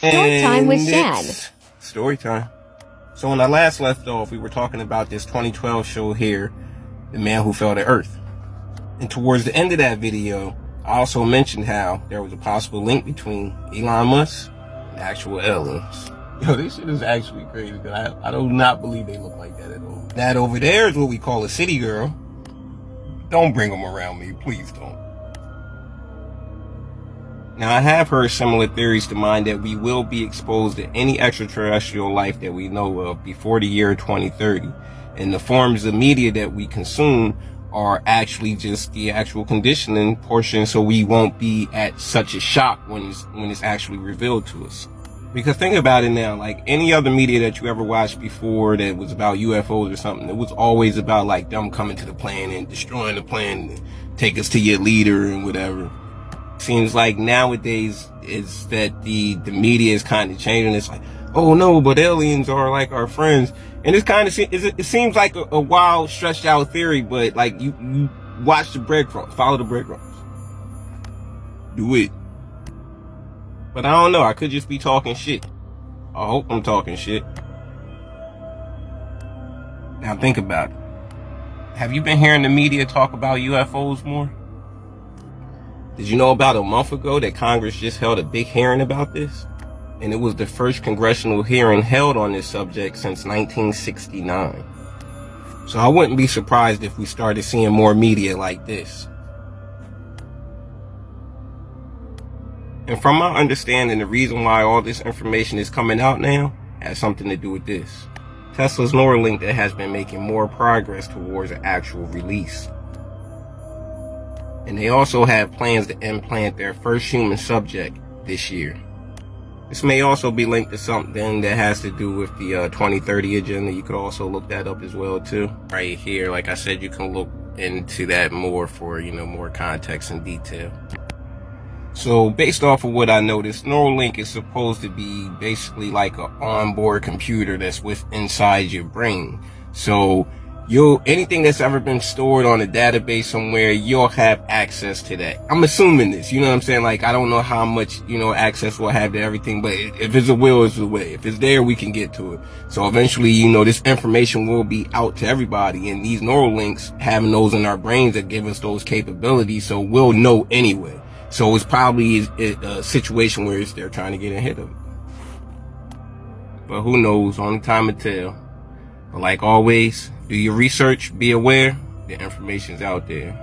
Story time with Shan. Story time. So when I last left off, we were talking about this 2012 show here, The Man Who Fell to Earth. And towards the end of that video, I also mentioned how there was a possible link between Elon Musk and actual aliens. Yo, this shit is actually crazy, because I do not believe they look like that at all. That over there is what we call a city girl. Don't bring them around me, please don't. Now, I have heard similar theories to mine that we will be exposed to any extraterrestrial life that we know of before the year 2030. And the forms of media that we consume are actually just the actual conditioning portion, so we won't be at such a shock when it's actually revealed to us. Because think about it now, like any other media that you ever watched before that was about UFOs or something, it was always about like them coming to the planet and destroying the planet and take us to your leader and whatever. Seems like nowadays is that the media is kind of changing. It's like, oh no, but aliens are like our friends. And it's kind of, it seems like a wild, stretched out theory, but like you watch the breadcrumbs, follow the breadcrumbs. Do it. But I don't know, I could just be talking shit. I hope I'm talking shit. Now think about it. Have you been hearing the media talk about UFOs more? Did you know about a month ago that Congress just held a big hearing about this? And it was the first congressional hearing held on this subject since 1969. So I wouldn't be surprised if we started seeing more media like this. And from my understanding, the reason why all this information is coming out now has something to do with this. Tesla's Neuralink that has been making more progress towards an actual release. And they also have plans to implant their first human subject this year. This may also be linked to something that has to do with the 2030 agenda. You could also look that up as well too. Right here, like I said, you can look into that more for, more context and detail. So based off of what I noticed, Neuralink is supposed to be basically like an onboard computer that's inside your brain. So anything that's ever been stored on a database somewhere, you'll have access to that. I'm assuming this, you know what I'm saying? Like, I don't know how much, access we'll have to everything, but if it's a will, it's a way. If it's there, we can get to it. So eventually, this information will be out to everybody, and these neural links, having those in our brains that give us those capabilities, so we'll know anyway. So it's probably a situation where they're trying to get ahead of it. But who knows? Only time will tell. But like always, do your research, be aware, the information's out there.